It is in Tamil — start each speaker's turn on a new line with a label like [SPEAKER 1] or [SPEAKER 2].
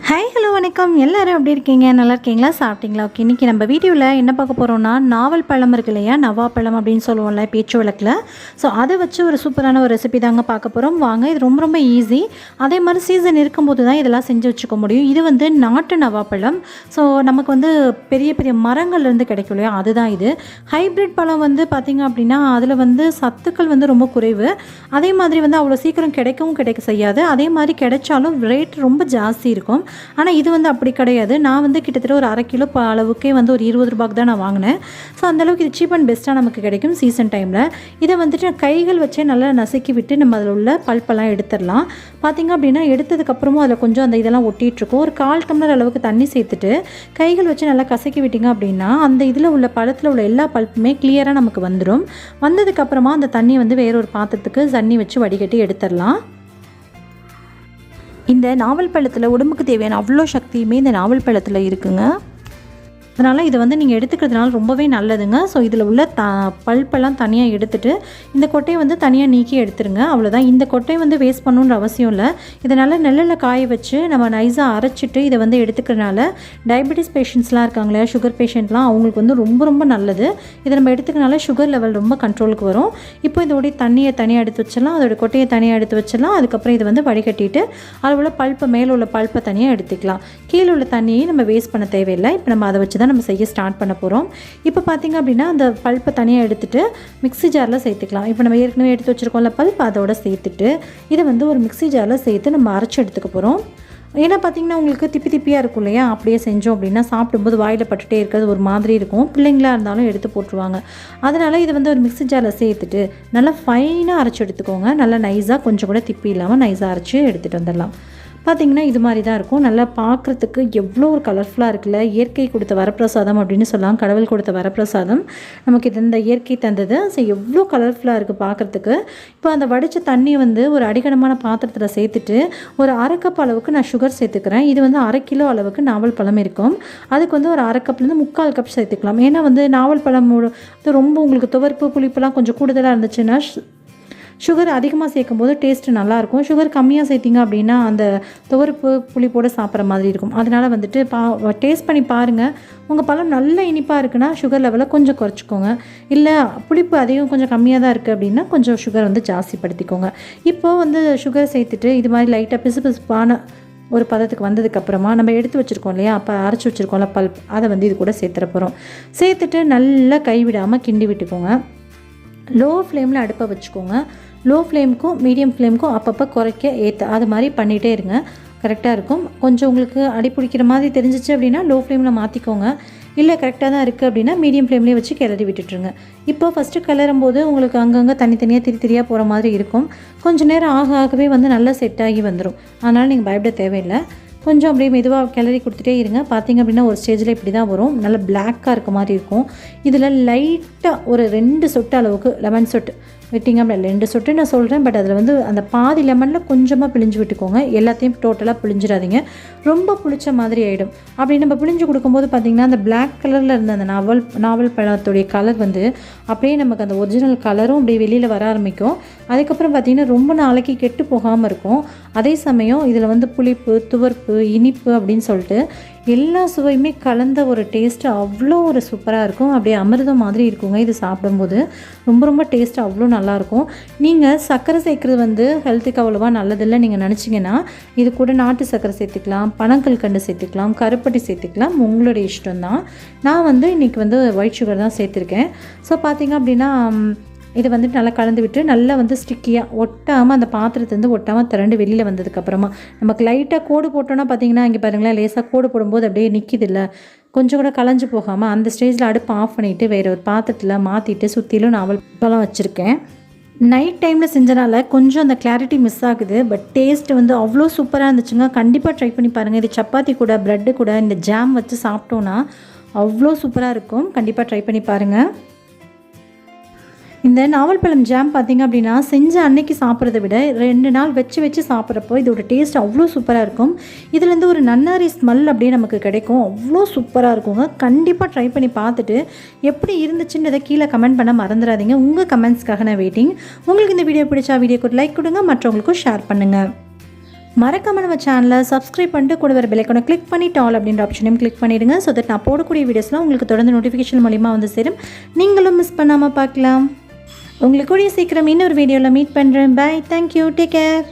[SPEAKER 1] ஹாய் ஹலோ வணக்கம். எல்லோரும் எப்படி இருக்கீங்க? நல்லா இருக்கீங்களா? சாப்பிட்டீங்களா? ஓகே, இன்றைக்கி நம்ம வீடியோவில் என்ன பார்க்க போகிறோம்னா, நாவல் பழம் இருக்கு இல்லையா, நவா பழம் அப்படின்னு சொல்லுவோம்ல பேச்சு வழக்கில். ஸோ அதை வச்சு ஒரு சூப்பரான ஒரு ரெசிபி தாங்க பார்க்க போகிறோம். வாங்க, இது ரொம்ப ரொம்ப ஈஸி. அதே மாதிரி சீசன் இருக்கும்போது தான் இதெல்லாம் செஞ்சு வச்சுக்க முடியும். இது வந்து நாட்டு நவா பழம். ஸோ நமக்கு வந்து பெரிய பெரிய மரங்கள்லேருந்து கிடைக்கும் இல்லையா, அதுதான் இது. ஹைப்ரிட் பழம் வந்து பார்த்திங்க அப்படின்னா அதில் வந்து சத்துக்கள் வந்து ரொம்ப குறைவு. அதே மாதிரி வந்து அவ்வளோ சீக்கிரம் கிடைக்க செய்யாது. அதே மாதிரி கிடைச்சாலும் ரேட் ரொம்ப ஜாஸ்தி இருக்கும். ஆனால் இது வந்து அப்படி கிடையாது. நான் வந்து கிட்டத்தட்ட ஒரு அரை கிலோ அளவுக்கே வந்து ஒரு 20 ரூபாய்க்கு தான் நான் வாங்கினேன். ஸோ அந்தளவுக்கு இது சீப் அண்ட் பெஸ்ட்டாக நமக்கு கிடைக்கும் சீசன் டைமில். இதை வந்துட்டு கைகள் வச்சே நல்லா நசுக்கி விட்டு நம்ம அதில் உள்ள பல்பெல்லாம் எடுத்துடலாம். பார்த்திங்க அப்படின்னா எடுத்ததுக்கப்புறமும் அதில் கொஞ்சம் அந்த இதெல்லாம் ஒட்டிகிட்ருக்கும். ஒரு 1/4 டம்ளர் அளவுக்கு தண்ணி சேர்த்துட்டு கைகள் வச்சு நல்லா கசக்கி விட்டிங்க அப்படின்னா அந்த இதில் உள்ள பழத்தில் உள்ள எல்லா பல்ப்புமே கிளியராக நமக்கு வந்துடும். வந்ததுக்கப்புறமா அந்த தண்ணி வந்து வேறொரு பாத்திரத்துக்கு தண்ணி வச்சு வடிகட்டி எடுத்துடலாம். இந்த நாவல் பழத்தில் உடம்புக்கு தேவையான அவ்வளோ சக்தியுமே இந்த நாவல் பழத்தில் இருக்குங்க. அதனால் இதை வந்து நீங்கள் எடுத்துக்கிறதுனால ரொம்பவே நல்லதுங்க. ஸோ இதில் உள்ள பல்பெல்லாம் தனியாக எடுத்துகிட்டு இந்த கொட்டையை வந்து தனியாக நீக்கி எடுத்துருங்க. அவ்வளோதான். இந்த கொட்டையை வந்து வேஸ்ட் பண்ணணுன்ற அவசியம் இல்லை. இதனால் நெல்லில் காய வச்சு நம்ம நைஸாக அரைச்சிட்டு இதை வந்து எடுத்துக்கிறதுனால டயபெட்டிஸ் பேஷண்ட்ஸ்லாம் இருக்காங்களே, சுகர் பேஷண்ட்லாம், அவங்களுக்கு வந்து ரொம்ப ரொம்ப நல்லது. இதை நம்ம எடுத்துக்கிறனால சுகர் லெவல் ரொம்ப கண்ட்ரோலுக்கு வரும். இப்போ இதோடைய தண்ணியை தனியாக எடுத்து வச்சிடலாம், அதோடய கொட்டையை தனியாக எடுத்து வச்சிடலாம். அதுக்கப்புறம் இதை வந்து வடிகட்டிட்டு அதில் உள்ள பல்ப்பை மேலே உள்ள பல்ப்பை தனியாக எடுத்துக்கலாம். கீழே உள்ள தண்ணியை நம்ம வேஸ்ட் பண்ண தேவையில்லை. இப்போ நம்ம அதை வச்சு நம்ம செய்ய ஸ்டார்ட் பண்ண போகிறோம். இப்போ பார்த்திங்க அப்படின்னா அந்த பல்ப்பை தனியாக எடுத்துகிட்டு மிக்ஸி ஜாரில் சேர்த்துக்கலாம். இப்போ நம்ம ஏற்கனவே எடுத்து வச்சுருக்கோம்ல பல்ப், அதோட சேர்த்துட்டு இதை வந்து ஒரு மிக்ஸி ஜாரில் சேர்த்து நம்ம அரைச்சி எடுத்துக்க போகிறோம். ஏன்னா பார்த்திங்கன்னா உங்களுக்கு திப்பியாக இருக்கும் இல்லையா, அப்படியே செஞ்சோம் அப்படின்னா சாப்பிடும்போது வாயில் பட்டுகிட்டே இருக்கிறது ஒரு மாதிரி இருக்கும். பிள்ளைங்களாக இருந்தாலும் எடுத்து போட்டுருவாங்க. அதனால் இதை வந்து ஒரு மிக்ஸி ஜாரில் சேர்த்துட்டு நல்லா ஃபைனாக அரைச்சி எடுத்துக்கோங்க. நல்லா நைஸாக, கொஞ்சம் கூட திப்பி இல்லாமல் நைஸாக அரைச்சி எடுத்துகிட்டு வந்துடலாம். பார்த்திங்கன்னா இது மாதிரி தான் இருக்கும். நல்லா பார்க்குறதுக்கு எவ்வளோ ஒரு கலர்ஃபுல்லாக இருக்குல்ல. இயற்கை கொடுத்த வரப்பிரசாதம் அப்படின்னு சொல்லலாம். கடவுள் கொடுத்த வரப்பிரசாதம் நமக்கு இது இந்த இயற்கை தந்தது. ஸோ எவ்வளோ கலர்ஃபுல்லாக இருக்குது பார்க்குறதுக்கு. இப்போ அந்த வடித்த தண்ணியை வந்து ஒரு அடிகனமான பாத்திரத்தில் சேர்த்துட்டு ஒரு 1/2 கப் அளவுக்கு நான் சுகர் சேர்த்துக்கிறேன். இது வந்து 1/2 கிலோ அளவுக்கு நாவல் பழம் இருக்கும். அதுக்கு வந்து ஒரு 1/2 கப்லேருந்து 3/4 கப் சேர்த்துக்கலாம். ஏன்னா வந்து நாவல் பழம் ரொம்ப உங்களுக்கு துவர்ப்பு புளிப்புலாம் கொஞ்சம் கூடுதலாக இருந்துச்சுன்னா சுகர் அதிகமாக சேர்க்கும் போது டேஸ்ட்டு நல்லாயிருக்கும். சுகர் கம்மியாக சேர்த்திங்க அப்படின்னா அந்த துவர்ப்பு புளிப்போடு சாப்பிட்ற மாதிரி இருக்கும். அதனால் வந்துட்டு டேஸ்ட் பண்ணி பாருங்கள். உங்கள் பழம் நல்ல இனிப்பாக இருக்குன்னா சுகர் லெவலை கொஞ்சம் குறைச்சிக்கோங்க. இல்லை புளிப்பு அதிகம் கொஞ்சம் கம்மியாக தான் இருக்குது அப்படின்னா கொஞ்சம் சுகர் வந்து ஜாஸ்திப்படுத்திக்கோங்க. இப்போது வந்து சுகர் சேர்த்துட்டு இது மாதிரி லைட்டாக பிசுபிசுப்பான ஒரு பதத்துக்கு வந்ததுக்கப்புறமா நம்ம எடுத்து வச்சுருக்கோம் இல்லையா, அப்போ அரைச்சி வச்சுருக்கோம்ல பல்ப், அதை வந்து இது கூட சேர்த்துற போகிறோம். சேர்த்துட்டு நல்லா கைவிடாமல் கிண்டி விட்டுக்கோங்க. லோ ஃப்ளேமில் அடுப்பை வச்சுக்கோங்க. லோ ஃப்ளேமுக்கும் மீடியம் ஃப்ளேமுக்கும் அப்பப்போ குறைக்க அது மாதிரி பண்ணிகிட்டே இருங்க. கரெக்டாக இருக்கும். கொஞ்சம் உங்களுக்கு அடி பிடிக்கிற மாதிரி தெரிஞ்சிச்சு அப்படின்னா லோ ஃப்ளேமில் மாற்றிக்கோங்க. இல்லை கரெக்டாக தான் இருக்குது அப்படின்னா மீடியம் ஃப்ளேம்லேயே வச்சு கிளறி விட்டுட்டுருங்க. இப்போ ஃபஸ்ட்டு கிளறும் போது உங்களுக்கு அங்கங்கே தனித்தனியாக திரியாக போகிற மாதிரி இருக்கும். கொஞ்சம் நேரம் ஆகவே வந்து நல்லா செட் ஆகி வந்துடும். அதனால் நீங்கள் பயப்பட தேவையில்லை. கொஞ்சம் அப்படியே மெதுவாக கிளறி கொடுத்துட்டே இருங்க. பார்த்திங்க அப்படின்னா ஒரு ஸ்டேஜில் இப்படி தான் வரும். நல்லா பிளாக்காக இருக்க மாதிரி இருக்கும். இதில் லைட்டாக ஒரு 2 சொட்டு அளவுக்கு லெமன் சொட்டு விட்டிங்க அப்படின்னா 2 சொட்டு நான் சொல்கிறேன். பட் அதில் வந்து அந்த பாதி லெமனில் கொஞ்சமாக பிழிஞ்சு விட்டுக்கோங்க. எல்லாத்தையும் டோட்டலாக பிழிஞ்சிடாதீங்க. ரொம்ப புளிச்ச மாதிரி ஆகிடும். அப்படி நம்ம பிழிஞ்சு கொடுக்கும்போது பார்த்திங்கன்னா அந்த பிளாக் கலரில் இருந்த அந்த நாவல் பழத்துடைய கலர் வந்து அப்படியே நமக்கு அந்த ஒரிஜினல் கலரும் அப்படியே வெளியில் வர ஆரம்பிக்கும். அதுக்கப்புறம் பார்த்திங்கன்னா ரொம்ப நாளைக்கு கெட்டு போகாமல் இருக்கும். அதே சமயம் இதில் வந்து புளிப்பு, துவர்ப்பு, இனிப்பு அப்படின்னு சொல்லிட்டு எல்லா சுவையுமே கலந்த ஒரு டேஸ்ட்டு அவ்வளோ ஒரு சூப்பராக இருக்கும். அப்படியே அமிர்தம் மாதிரி இருக்குங்க. இது சாப்பிடும்போது ரொம்ப ரொம்ப டேஸ்ட்டு அவ்வளோ நல்லாயிருக்கும். நீங்கள் சர்க்கரை சேர்க்குறது வந்து ஹெல்த்துக்கு அவ்வளோவா நல்லதில்லை நீங்கள் நினச்சிங்கன்னா இது கூட நாட்டு சர்க்கரை சேர்த்துக்கலாம், பனங்கல்கண்டு சேர்த்துக்கலாம், கருப்பட்டி சேர்த்துக்கலாம். உங்களுடைய இஷ்டம்தான். நான் வந்து இன்றைக்கி வந்து ஒயிட் சுகர் தான் சேர்த்துருக்கேன். ஸோ பார்த்திங்க அப்படின்னா இதை வந்துட்டு நல்லா கலந்து விட்டு நல்லா வந்து ஸ்டிக்கியாக ஒட்டாமல் அந்த பாத்திரத்துலேருந்து ஒட்டாமல் திரண்டு வெளியில் வந்ததுக்கப்புறமா நமக்கு லைட்டாக கோடு போட்டோன்னா பார்த்திங்கன்னா இங்கே பாருங்களேன், லேசாக கோடு போடும்போது அப்படியே நிற்கிது இல்லை, கொஞ்சம் கூட கலைஞ்சு போகாமல் அந்த ஸ்டேஜில் அடுப்பு ஆஃப் பண்ணிவிட்டு வேறு ஒரு பாத்திரத்தில் மாற்றிட்டு சுற்றிலும் நாவல் பழம் வச்சுருக்கேன். நைட் டைமில் செஞ்சனால கொஞ்சம் அந்த கிளாரிட்டி மிஸ் ஆகுது. பட் டேஸ்ட்டு வந்து அவ்வளோ சூப்பராக இருந்துச்சுங்க. கண்டிப்பாக ட்ரை பண்ணி பாருங்கள். இது சப்பாத்தி கூட ப்ரெட்டு கூட இந்த ஜாம் வச்சு சாப்பிட்டோன்னா அவ்வளோ சூப்பராக இருக்கும். கண்டிப்பாக ட்ரை பண்ணி பாருங்கள். இந்த நாவல் பழம் ஜாம் பார்த்திங்க அப்படின்னா செஞ்ச அன்னைக்கு சாப்பிட்றத விட 2 நாள் வச்சு சாப்பிட்றப்போ இதோட டேஸ்ட் அவ்வளோ சூப்பராக இருக்கும். இதுலேருந்து ஒரு நன்னாரி ஸ்மெல் அப்படியே நமக்கு கிடைக்கும். அவ்வளோ சூப்பராக இருக்குங்க. கண்டிப்பாக ட்ரை பண்ணி பார்த்துட்டு எப்படி இருந்துச்சுன்றதை கீழே கமெண்ட் பண்ண மறந்துடாதீங்க. உங்கள் கமெண்ட்ஸ்க்காக நான் வெயிட்டிங். உங்களுக்கு இந்த வீடியோ பிடிச்சா வீடியோக்கு ஒரு லைக் கொடுங்க, மற்றவங்களுக்கும் ஷேர் பண்ணுங்கள். மறக்காம நம்ம சேனலை சப்ஸ்கிரைப் பண்ணிட்டு கூட வர பெல் ஐகானை கிளிக் பண்ணிட்டு ஆல் அப்படின்ற ஆப்ஷனையும் கிளிக் பண்ணிடுங்க. ஸோ தட் நான் போடக்கூடிய வீடியோஸ்லாம் உங்களுக்கு தொடர்ந்து நோட்டிஃபிகேஷன் மூலிமா வந்து சேரும். நீங்களும் மிஸ் பண்ணாமல் பார்க்கலாம். உங்களுக்கு கூடிய சீக்கிரம் இன்னொரு வீடியோவில் மீட் பண்ணுறேன். Bye, thank you, take care.